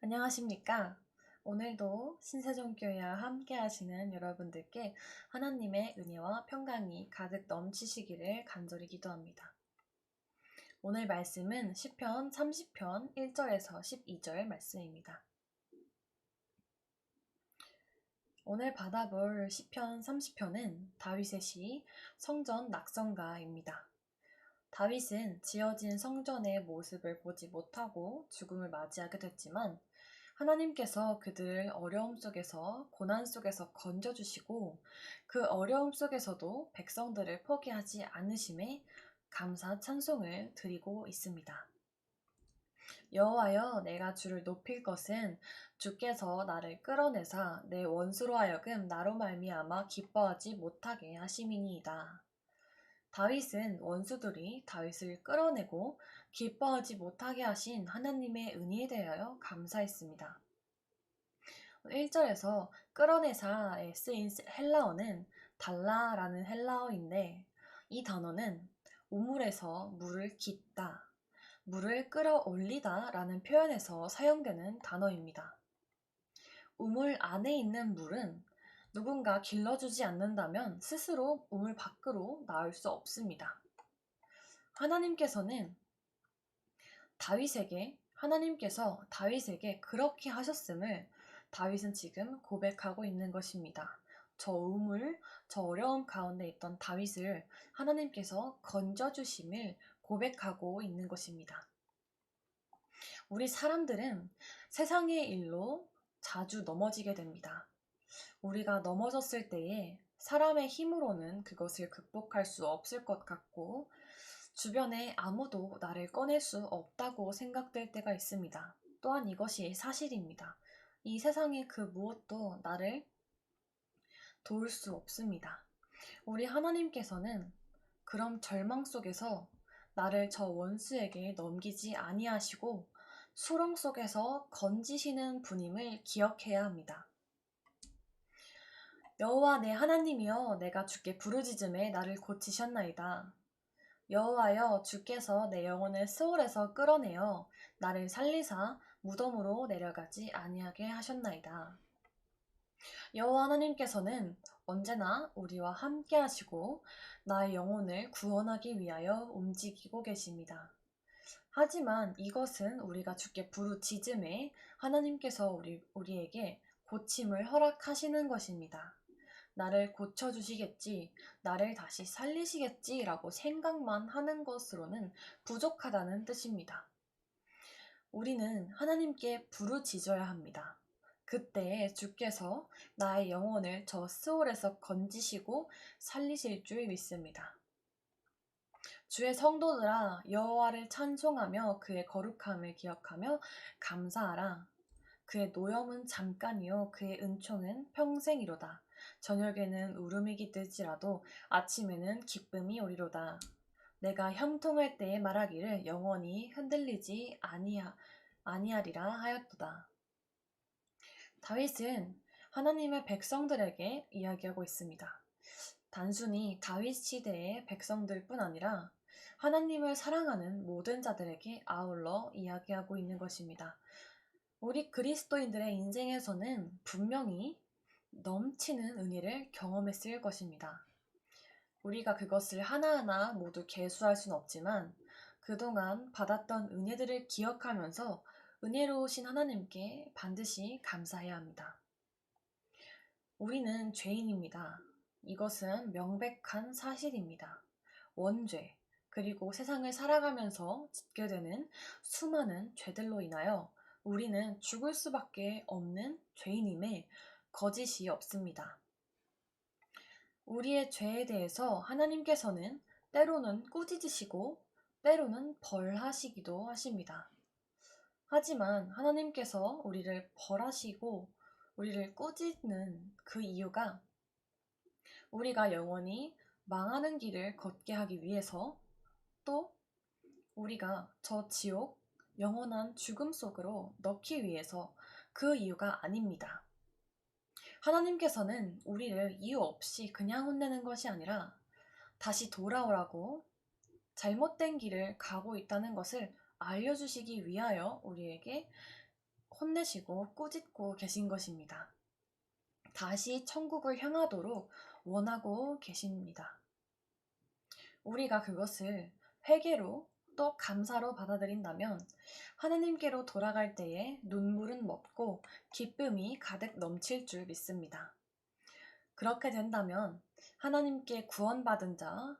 안녕하십니까? 오늘도 신세종교회와 함께 하시는 여러분들께 하나님의 은혜와 평강이 가득 넘치시기를 간절히 기도합니다. 오늘 말씀은 시편 30편 1절에서 12절 말씀입니다. 오늘 받아볼 시편 30편은 다윗의 시 성전 낙성가입니다. 다윗은 지어진 성전의 모습을 보지 못하고 죽음을 맞이하게 됐지만 하나님께서 그들을 어려움 속에서 고난 속에서 건져주시고 그 어려움 속에서도 백성들을 포기하지 않으심에 감사 찬송을 드리고 있습니다. 여호와여, 내가 주를 높일 것은 주께서 나를 끌어내사 내 원수로 하여금 나로 말미암아 기뻐하지 못하게 하심이니이다. 다윗은 원수들이 다윗을 끌어내고 기뻐하지 못하게 하신 하나님의 은혜에 대하여 감사했습니다. 1절에서 끌어내사에 쓰인 헬라어는 달라라는 헬라어인데 이 단어는 우물에서 물을 깃다, 물을 끌어올리다 라는 표현에서 사용되는 단어입니다. 우물 안에 있는 물은 누군가 길러주지 않는다면 스스로 우물 밖으로 나올 수 없습니다. 하나님께서 다윗에게 그렇게 하셨음을 다윗은 지금 고백하고 있는 것입니다. 저 우물, 저 어려움 가운데 있던 다윗을 하나님께서 건져주심을 고백하고 있는 것입니다. 우리 사람들은 세상의 일로 자주 넘어지게 됩니다. 우리가 넘어졌을 때에 사람의 힘으로는 그것을 극복할 수 없을 것 같고 주변에 아무도 나를 꺼낼 수 없다고 생각될 때가 있습니다. 또한 이것이 사실입니다. 이 세상의 그 무엇도 나를 도울 수 없습니다. 우리 하나님께서는 그런 절망 속에서 나를 저 원수에게 넘기지 아니하시고 수렁 속에서 건지시는 분임을 기억해야 합니다. 여호와 내 하나님이여, 내가 주께 부르짖음에 나를 고치셨나이다. 여호와여, 주께서 내 영혼을 스올에서 끌어내어 나를 살리사 무덤으로 내려가지 아니하게 하셨나이다. 여호와 하나님께서는 언제나 우리와 함께 하시고 나의 영혼을 구원하기 위하여 움직이고 계십니다. 하지만 이것은 우리가 주께 부르짖음에 하나님께서 우리에게 고침을 허락하시는 것입니다. 나를 고쳐주시겠지, 나를 다시 살리시겠지 라고 생각만 하는 것으로는 부족하다는 뜻입니다. 우리는 하나님께 부르짖어야 합니다. 그때 주께서 나의 영혼을 저 스올에서 건지시고 살리실 줄 믿습니다. 주의 성도들아, 여호와를 찬송하며 그의 거룩함을 기억하며 감사하라. 그의 노염은 잠깐이요 그의 은총은 평생이로다. 저녁에는 울음이 깃들지라도 아침에는 기쁨이 오리로다. 내가 형통할 때에 말하기를 영원히 흔들리지 아니하리라 하였도다. 다윗은 하나님의 백성들에게 이야기하고 있습니다. 단순히 다윗 시대의 백성들뿐 아니라 하나님을 사랑하는 모든 자들에게 아울러 이야기하고 있는 것입니다. 우리 그리스도인들의 인생에서는 분명히 넘치는 은혜를 경험했을 것입니다. 우리가 그것을 하나하나 모두 계수할 수는 없지만 그동안 받았던 은혜들을 기억하면서 은혜로우신 하나님께 반드시 감사해야 합니다. 우리는 죄인입니다. 이것은 명백한 사실입니다. 원죄, 그리고 세상을 살아가면서 짓게 되는 수많은 죄들로 인하여 우리는 죽을 수밖에 없는 죄인임에 거짓이 없습니다. 우리의 죄에 대해서 하나님께서는 때로는 꾸짖으시고 때로는 벌하시기도 하십니다. 하지만 하나님께서 우리를 벌하시고 우리를 꾸짖는 그 이유가 우리가 영원히 망하는 길을 걷게 하기 위해서, 또 우리가 저 지옥, 영원한 죽음 속으로 넣기 위해서 그 이유가 아닙니다. 하나님께서는 우리를 이유 없이 그냥 혼내는 것이 아니라 다시 돌아오라고 잘못된 길을 가고 있다는 것을 알려주시기 위하여 우리에게 혼내시고 꾸짖고 계신 것입니다. 다시 천국을 향하도록 원하고 계십니다. 우리가 그것을 회개로 또 감사로 받아들인다면 하나님께로 돌아갈 때에 눈물은 멎고 기쁨이 가득 넘칠 줄 믿습니다. 그렇게 된다면 하나님께 구원받은 자,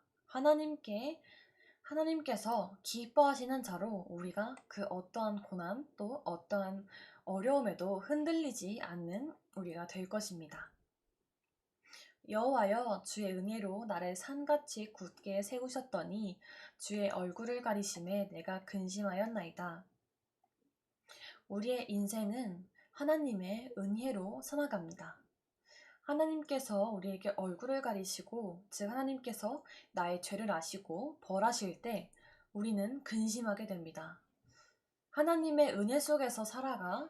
하나님께서 기뻐하시는 자로 우리가 그 어떠한 고난 또 어떠한 어려움에도 흔들리지 않는 우리가 될 것입니다. 여호와여, 주의 은혜로 나를 산같이 굳게 세우셨더니 주의 얼굴을 가리심에 내가 근심하였나이다. 우리의 인생은 하나님의 은혜로 살아갑니다. 하나님께서 우리에게 얼굴을 가리시고, 즉 하나님께서 나의 죄를 아시고 벌하실 때 우리는 근심하게 됩니다. 하나님의 은혜 속에서 살아가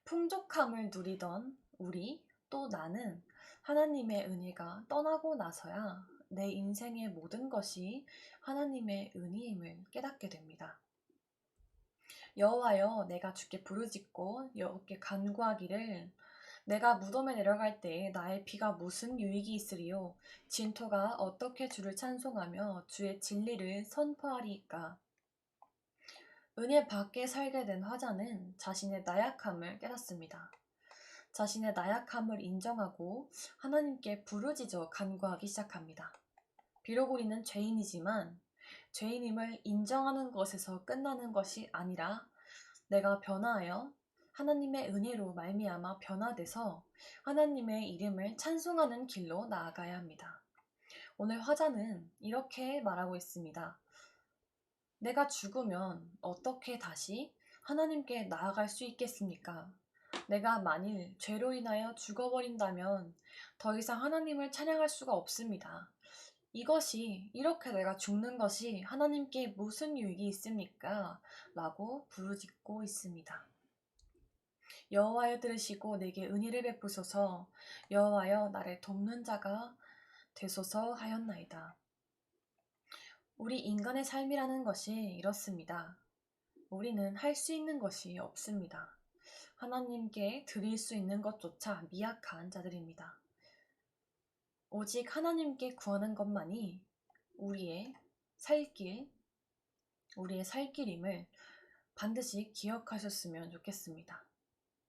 풍족함을 누리던 우리, 또 나는 하나님의 은혜가 떠나고 나서야 내 인생의 모든 것이 하나님의 은혜임을 깨닫게 됩니다. 여호와여, 내가 주께 부르짖고 여호와께 간구하기를, 내가 무덤에 내려갈 때에 나의 피가 무슨 유익이 있으리요? 진토가 어떻게 주를 찬송하며 주의 진리를 선포하리이까? 은혜 밖에 살게 된 화자는 자신의 나약함을 깨닫습니다. 자신의 나약함을 인정하고 하나님께 부르짖어 간구하기 시작합니다. 비록 우리는 죄인이지만 죄인임을 인정하는 것에서 끝나는 것이 아니라 내가 변화하여 하나님의 은혜로 말미암아 변화돼서 하나님의 이름을 찬송하는 길로 나아가야 합니다. 오늘 화자는 이렇게 말하고 있습니다. 내가 죽으면 어떻게 다시 하나님께 나아갈 수 있겠습니까? 내가 만일 죄로 인하여 죽어버린다면 더 이상 하나님을 찬양할 수가 없습니다. 이렇게 내가 죽는 것이 하나님께 무슨 유익이 있습니까? 라고 부르짖고 있습니다. 여호와여, 들으시고 내게 은혜를 베푸소서. 여호와여, 나를 돕는 자가 되소서 하였나이다. 우리 인간의 삶이라는 것이 이렇습니다. 우리는 할 수 있는 것이 없습니다. 하나님께 드릴 수 있는 것조차 미약한 자들입니다. 오직 하나님께 구하는 것만이 우리의 살 길임을 반드시 기억하셨으면 좋겠습니다.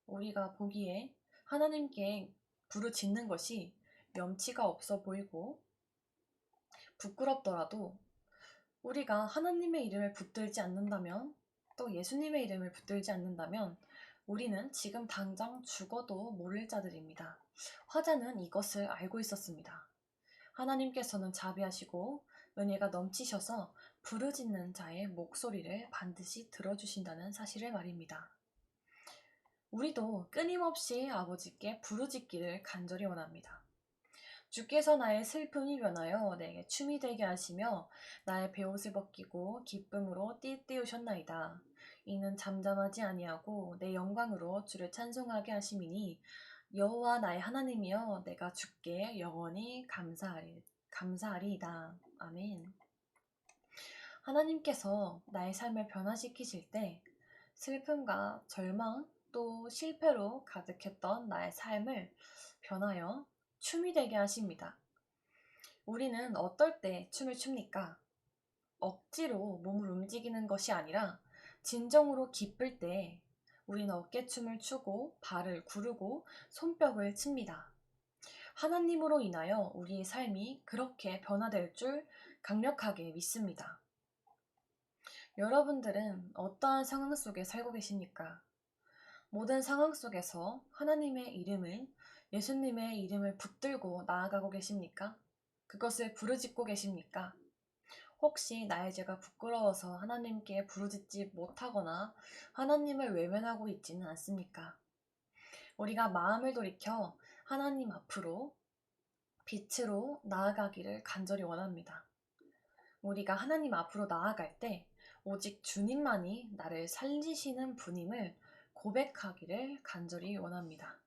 우리가 보기에 하나님께 부르짖는 것이 염치가 없어 보이고 부끄럽더라도 우리가 하나님의 이름을 붙들지 않는다면, 또 예수님의 이름을 붙들지 않는다면 우리는 지금 당장 죽어도 모를 자들입니다. 화자는 이것을 알고 있었습니다. 하나님께서는 자비하시고 은혜가 넘치셔서 부르짖는 자의 목소리를 반드시 들어주신다는 사실을 말입니다. 우리도 끊임없이 아버지께 부르짖기를 간절히 원합니다. 주께서 나의 슬픔이 변하여 내게 춤이 되게 하시며 나의 베옷을 벗기고 기쁨으로 띠띠우셨나이다. 이는 잠잠하지 아니하고 내 영광으로 주를 찬송하게 하심이니 여호와 나의 하나님이여, 내가 주께 영원히 감사하리이다. 아멘. 하나님께서 나의 삶을 변화시키실 때 슬픔과 절망 또 실패로 가득했던 나의 삶을 변하여 춤이 되게 하십니다. 우리는 어떨 때 춤을 춥니까? 억지로 몸을 움직이는 것이 아니라 진정으로 기쁠 때 우리는 어깨춤을 추고 발을 구르고 손뼉을 칩니다. 하나님으로 인하여 우리의 삶이 그렇게 변화될 줄 강력하게 믿습니다. 여러분들은 어떠한 상황 속에 살고 계십니까? 모든 상황 속에서 하나님의 이름을, 예수님의 이름을 붙들고 나아가고 계십니까? 그것을 부르짖고 계십니까? 혹시 나의 죄가 부끄러워서 하나님께 부르짖지 못하거나 하나님을 외면하고 있지는 않습니까? 우리가 마음을 돌이켜 하나님 앞으로 빛으로 나아가기를 간절히 원합니다. 우리가 하나님 앞으로 나아갈 때 오직 주님만이 나를 살리시는 분임을 고백하기를 간절히 원합니다.